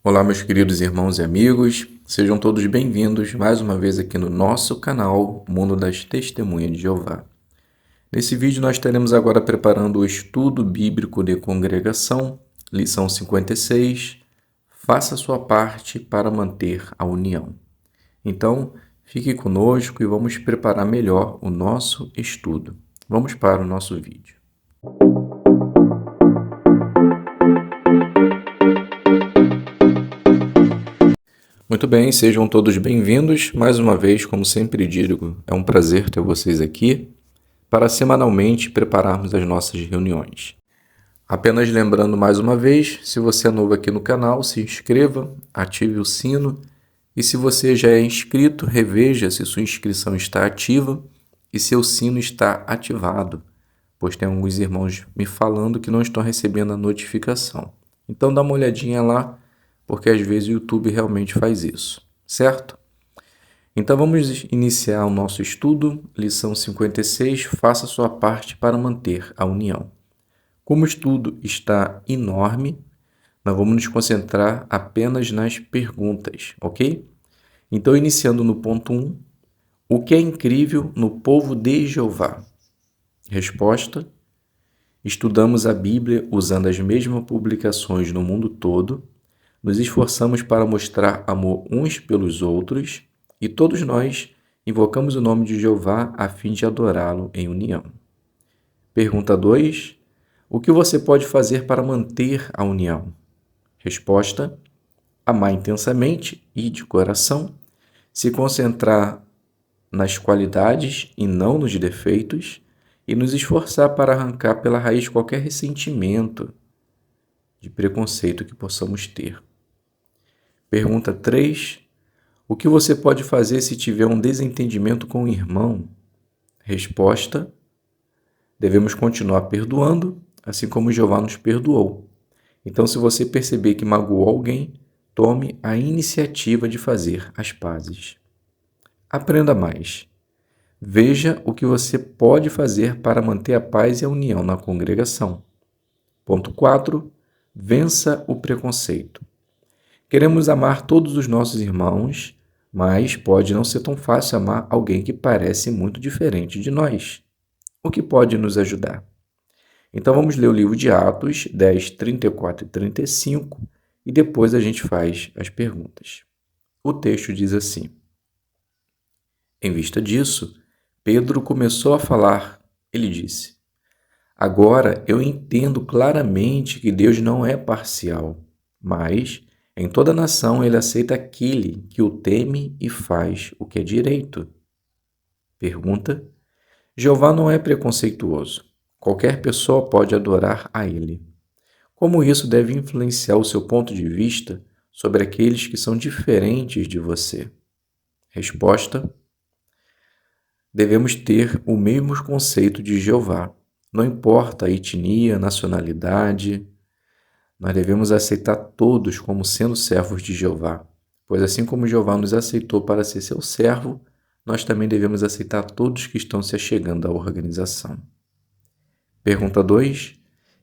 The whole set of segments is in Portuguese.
Olá, meus queridos irmãos e amigos, sejam todos bem-vindos mais uma vez aqui no nosso canal Mundo das Testemunhas de Jeová. Nesse vídeo nós estaremos agora preparando o estudo bíblico de congregação, lição 56, faça sua parte para manter a união. Então, fique conosco e vamos preparar melhor o nosso estudo. Vamos para o nosso vídeo. Muito bem, sejam todos bem-vindos. Mais uma vez, como sempre digo, é um prazer ter vocês aqui para semanalmente prepararmos as nossas reuniões. Apenas lembrando mais uma vez, se você é novo aqui no canal, se inscreva, ative o sino e se você já é inscrito, reveja se sua inscrição está ativa e seu sino está ativado, pois tem alguns irmãos me falando que não estão recebendo a notificação. Então dá uma olhadinha lá, porque às vezes o YouTube realmente faz isso, certo? Então vamos iniciar o nosso estudo, lição 56, faça sua parte para manter a união. Como o estudo está enorme, nós vamos nos concentrar apenas nas perguntas, ok? Então, iniciando no ponto 1, o que é incrível no povo de Jeová? Resposta: estudamos a Bíblia usando as mesmas publicações no mundo todo, nos esforçamos para mostrar amor uns pelos outros e todos nós invocamos o nome de Jeová a fim de adorá-lo em união. Pergunta 2. O que você pode fazer para manter a união? Resposta: amar intensamente e de coração, se concentrar nas qualidades e não nos defeitos e nos esforçar para arrancar pela raiz qualquer ressentimento de preconceito que possamos ter. Pergunta 3. O que você pode fazer se tiver um desentendimento com o irmão? Resposta: devemos continuar perdoando, assim como Jeová nos perdoou. Então, se você perceber que magoou alguém, tome a iniciativa de fazer as pazes. Aprenda mais. Veja o que você pode fazer para manter a paz e a união na congregação. Ponto 4. Vença o preconceito. Queremos amar todos os nossos irmãos, mas pode não ser tão fácil amar alguém que parece muito diferente de nós. O que pode nos ajudar? Então vamos ler o livro de Atos 10, 34 e 35 e depois a gente faz as perguntas. O texto diz assim: em vista disso, Pedro começou a falar. Ele disse: agora eu entendo claramente que Deus não é parcial, mas em toda nação ele aceita aquele que o teme e faz o que é direito. Pergunta: Jeová não é preconceituoso. Qualquer pessoa pode adorar a ele. Como isso deve influenciar o seu ponto de vista sobre aqueles que são diferentes de você? Resposta: devemos ter o mesmo conceito de Jeová. Não importa a etnia, nacionalidade, nós devemos aceitar todos como sendo servos de Jeová, pois assim como Jeová nos aceitou para ser seu servo, nós também devemos aceitar todos que estão se achegando à organização. Pergunta 2.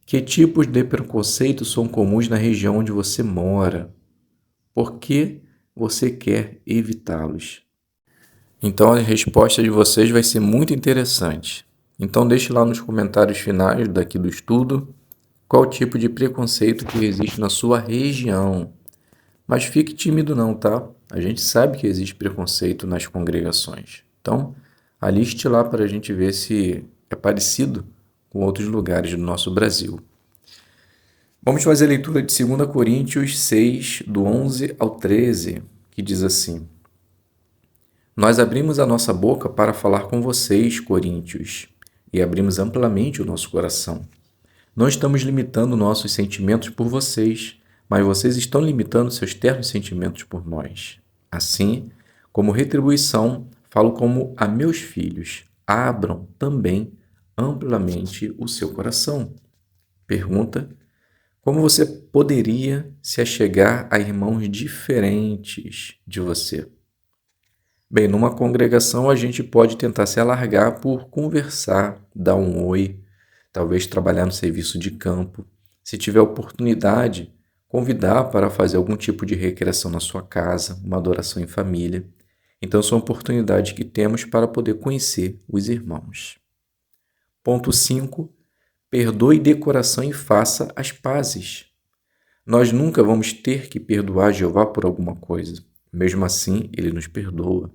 Que tipos de preconceito são comuns na região onde você mora? Por que você quer evitá-los? Então a resposta de vocês vai ser muito interessante. Então deixe lá nos comentários finais daqui do estudo qual tipo de preconceito que existe na sua região. Mas fique tímido não, tá? A gente sabe que existe preconceito nas congregações. Então, aliste lá para a gente ver se é parecido com outros lugares do nosso Brasil. Vamos fazer a leitura de 2 Coríntios 6, do 11 ao 13, que diz assim: nós abrimos a nossa boca para falar com vocês, coríntios, e abrimos amplamente o nosso coração. Não estamos limitando nossos sentimentos por vocês, mas vocês estão limitando seus ternos sentimentos por nós. Assim, como retribuição, falo como a meus filhos, abram também amplamente o seu coração. Pergunta: como você poderia se achegar a irmãos diferentes de você? Bem, numa congregação a gente pode tentar se alargar por conversar, dar um oi, talvez trabalhar no serviço de campo. Se tiver oportunidade, convidar para fazer algum tipo de recreação na sua casa, uma adoração em família. Então, são oportunidades que temos para poder conhecer os irmãos. Ponto 5. Perdoe de coração e faça as pazes. Nós nunca vamos ter que perdoar Jeová por alguma coisa. Mesmo assim, ele nos perdoa.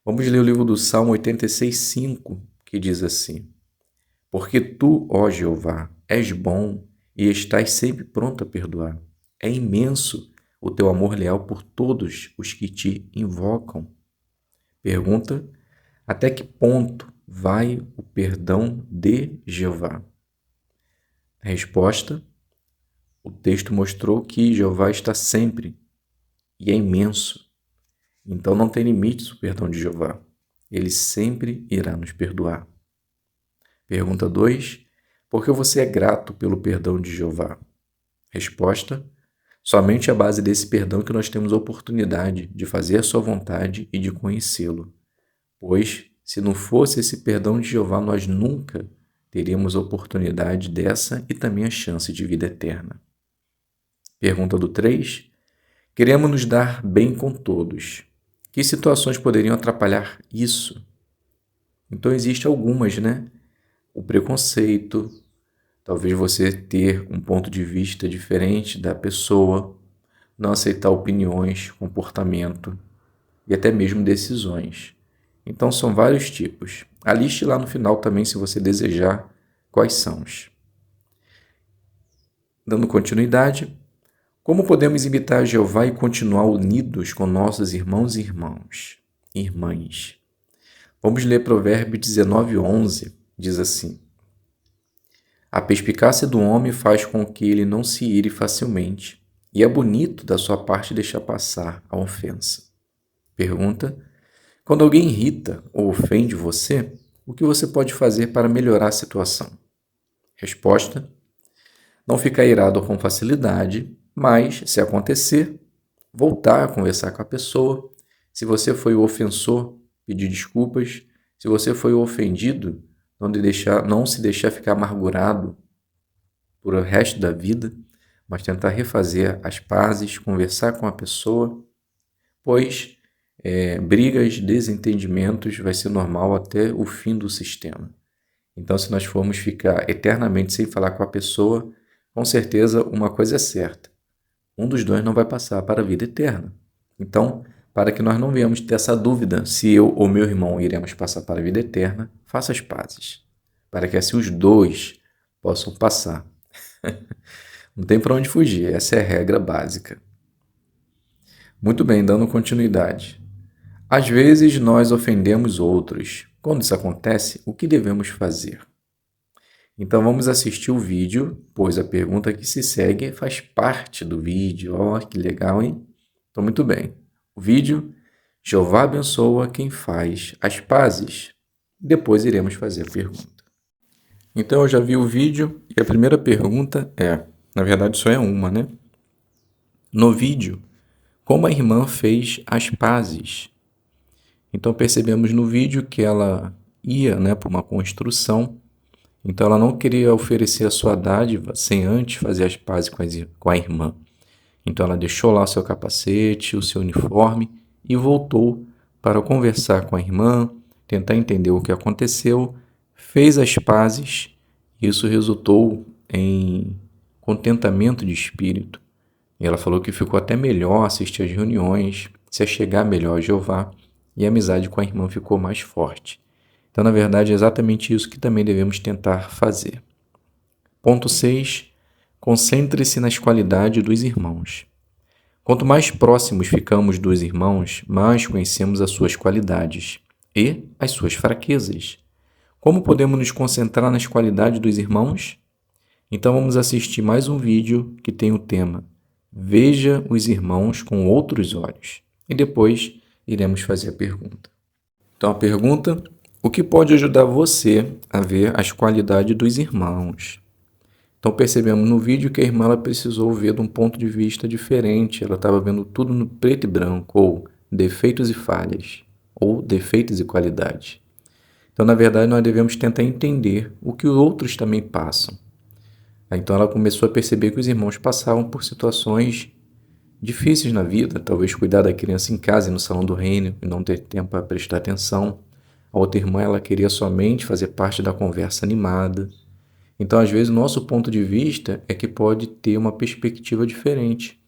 Vamos ler o livro do Salmo 86:5, que diz assim: Porque tu, ó Jeová, és bom e estás sempre pronto a perdoar. É imenso o teu amor leal por todos os que te invocam. Pergunta: até que ponto vai o perdão de Jeová? Resposta: o texto mostrou que Jeová está sempre e é imenso. Então não tem limites o perdão de Jeová. Ele sempre irá nos perdoar. Pergunta 2. Por que você é grato pelo perdão de Jeová? Resposta: somente à base desse perdão que nós temos a oportunidade de fazer a sua vontade e de conhecê-lo. Pois, se não fosse esse perdão de Jeová, nós nunca teríamos a oportunidade dessa e também a chance de vida eterna. Pergunta do 3. Queremos nos dar bem com todos. Que situações poderiam atrapalhar isso? Então, existem algumas, né? O preconceito, talvez você ter um ponto de vista diferente da pessoa, não aceitar opiniões, comportamento e até mesmo decisões. Então, são vários tipos. Aliste lá no final também, se você desejar, quais são os. Dando continuidade, como podemos imitar Jeová e continuar unidos com nossos irmãos e irmãs? Vamos ler Provérbios 19:11, diz assim: a perspicácia do homem faz com que ele não se ire facilmente, e é bonito da sua parte deixar passar a ofensa. Pergunta: quando alguém irrita ou ofende você, o que você pode fazer para melhorar a situação? Resposta: não ficar irado com facilidade, mas, se acontecer, voltar a conversar com a pessoa. Se você foi o ofensor, pedir desculpas. Se você foi o ofendido, não se deixar ficar amargurado por o resto da vida, mas tentar refazer as pazes, conversar com a pessoa, pois brigas, desentendimentos vai ser normal até o fim do sistema. Então, se nós formos ficar eternamente sem falar com a pessoa, com certeza uma coisa é certa: um dos dois não vai passar para a vida eterna. Então, para que nós não venhamos ter essa dúvida se eu ou meu irmão iremos passar para a vida eterna, faça as pazes, para que assim os dois possam passar. Não tem para onde fugir, essa é a regra básica. Muito bem, dando continuidade. Às vezes nós ofendemos outros. Quando isso acontece, o que devemos fazer? Então vamos assistir o vídeo, pois a pergunta que se segue faz parte do vídeo. Ó, que legal, hein? Então, muito bem. O vídeo: Jeová abençoa quem faz as pazes. Depois iremos fazer a pergunta. Então, eu já vi o vídeo e a primeira pergunta na verdade só é uma, né? No vídeo, como a irmã fez as pazes? Então, percebemos no vídeo que ela ia, para uma construção. Então, ela não queria oferecer a sua dádiva sem antes fazer as pazes com a irmã. Então, ela deixou lá o seu capacete, o seu uniforme e voltou para conversar com a irmã, tentar entender o que aconteceu, fez as pazes. Isso resultou em contentamento de espírito. E ela falou que ficou até melhor assistir às reuniões, se achegar melhor a Jeová, e a amizade com a irmã ficou mais forte. Então, na verdade, é exatamente isso que também devemos tentar fazer. Ponto 6. Concentre-se nas qualidades dos irmãos. Quanto mais próximos ficamos dos irmãos, mais conhecemos as suas qualidades e as suas fraquezas. Como podemos nos concentrar nas qualidades dos irmãos? Então vamos assistir mais um vídeo que tem o tema Veja os irmãos com outros olhos. E depois iremos fazer a pergunta. Então a pergunta: o que pode ajudar você a ver as qualidades dos irmãos? Então percebemos no vídeo que a irmã precisou ver de um ponto de vista diferente. Ela estava vendo tudo no preto e branco, ou defeitos e falhas, ou defeitos e qualidades. Então, na verdade, nós devemos tentar entender o que os outros também passam. Então ela começou a perceber que os irmãos passavam por situações difíceis na vida, talvez cuidar da criança em casa e no salão do reino e não ter tempo para prestar atenção. A outra irmã, ela queria somente fazer parte da conversa animada. Então, às vezes, o nosso ponto de vista é que pode ter uma perspectiva diferente.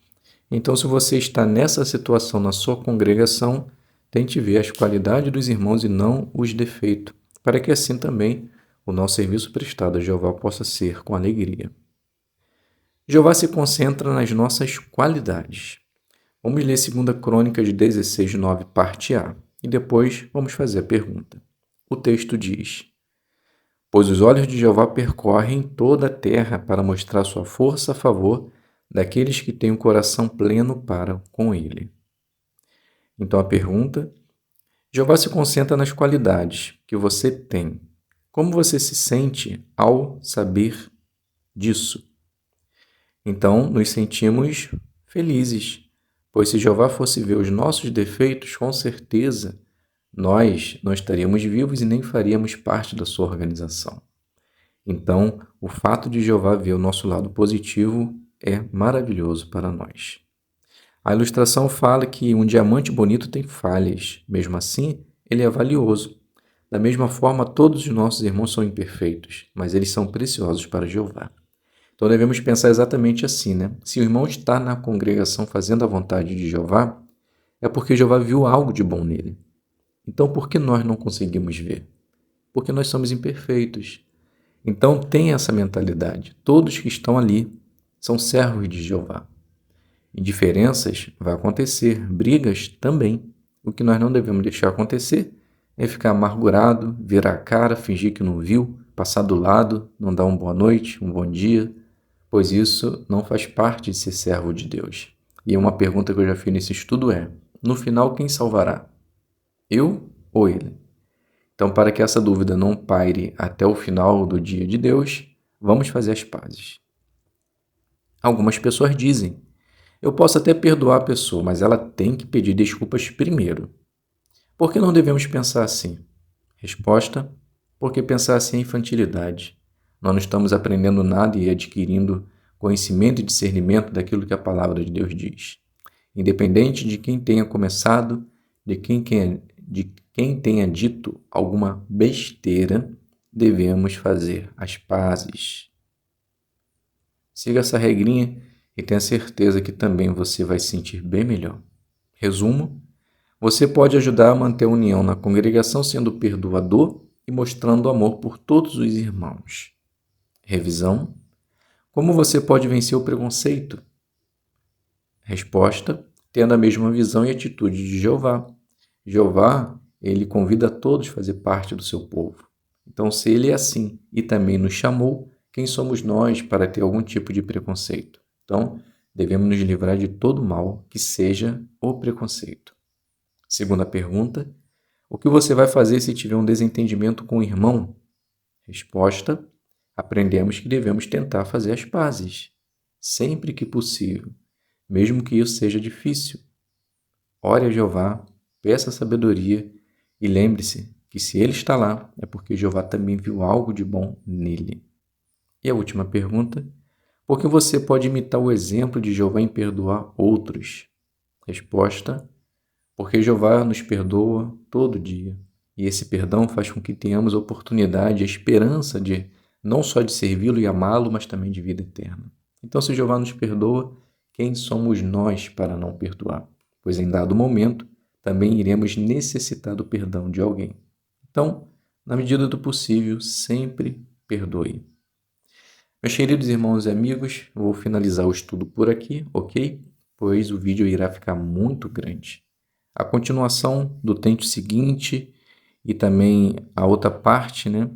Então, se você está nessa situação na sua congregação, tente ver as qualidades dos irmãos e não os defeitos, para que assim também o nosso serviço prestado a Jeová possa ser com alegria. Jeová se concentra nas nossas qualidades. Vamos ler 2 Crônicas 16:9, parte A, e depois vamos fazer a pergunta. O texto diz: Pois os olhos de Jeová percorrem toda a terra para mostrar sua força a favor daqueles que têm o coração pleno para com ele. Então a pergunta: Jeová se concentra nas qualidades que você tem. Como você se sente ao saber disso? Então nos sentimos felizes, pois se Jeová fosse ver os nossos defeitos, com certeza nós não estaríamos vivos e nem faríamos parte da sua organização. Então, o fato de Jeová ver o nosso lado positivo é maravilhoso para nós. A ilustração fala que um diamante bonito tem falhas, mesmo assim, ele é valioso. Da mesma forma, todos os nossos irmãos são imperfeitos, mas eles são preciosos para Jeová. Então devemos pensar exatamente assim, né? Se o irmão está na congregação fazendo a vontade de Jeová, é porque Jeová viu algo de bom nele. Então, por que nós não conseguimos ver? Porque nós somos imperfeitos. Então, tenha essa mentalidade. Todos que estão ali são servos de Jeová. Indiferenças vão acontecer, brigas também. O que nós não devemos deixar acontecer é ficar amargurado, virar a cara, fingir que não viu, passar do lado, não dar uma boa noite, um bom dia, pois isso não faz parte de ser servo de Deus. E uma pergunta que eu já fiz nesse estudo é: no final, quem salvará? Eu ou ele? Então, para que essa dúvida não paire até o final do dia de Deus, vamos fazer as pazes. Algumas pessoas dizem: eu posso até perdoar a pessoa, mas ela tem que pedir desculpas primeiro. Por que não devemos pensar assim? Resposta: porque pensar assim é infantilidade. Nós não estamos aprendendo nada e adquirindo conhecimento e discernimento daquilo que a palavra de Deus diz. Independente de quem tenha começado, de quem tenha dito alguma besteira, devemos fazer as pazes. Siga essa regrinha e tenha certeza que também você vai se sentir bem melhor. Resumo: você pode ajudar a manter a união na congregação sendo perdoador e mostrando amor por todos os irmãos. Revisão: como você pode vencer o preconceito? Resposta: tendo a mesma visão e atitude de Jeová. Jeová, ele convida a todos a fazer parte do seu povo. Então, se ele é assim e também nos chamou, quem somos nós para ter algum tipo de preconceito? Então, devemos nos livrar de todo mal que seja o preconceito. Segunda pergunta: o que você vai fazer se tiver um desentendimento com o irmão? Resposta: aprendemos que devemos tentar fazer as pazes, sempre que possível, mesmo que isso seja difícil. Ore a Jeová, peça sabedoria e lembre-se que se ele está lá, é porque Jeová também viu algo de bom nele. E a última pergunta: por que você pode imitar o exemplo de Jeová em perdoar outros? Resposta: porque Jeová nos perdoa todo dia. E esse perdão faz com que tenhamos a oportunidade, a esperança de não só de servi-lo e amá-lo, mas também de vida eterna. Então, se Jeová nos perdoa, quem somos nós para não perdoar? Pois em dado momento, também iremos necessitar do perdão de alguém. Então, na medida do possível, sempre perdoe. Meus queridos irmãos e amigos, eu vou finalizar o estudo por aqui, ok? Pois o vídeo irá ficar muito grande. A continuação do texto seguinte e também a outra parte, né,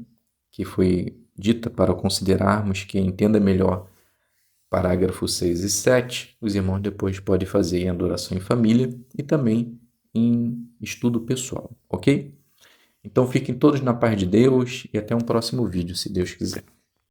que foi dita para considerarmos, que entenda melhor parágrafos 6 e 7, os irmãos depois podem fazer em adoração em família e também em estudo pessoal, ok? Então fiquem todos na paz de Deus e até um próximo vídeo, se Deus quiser.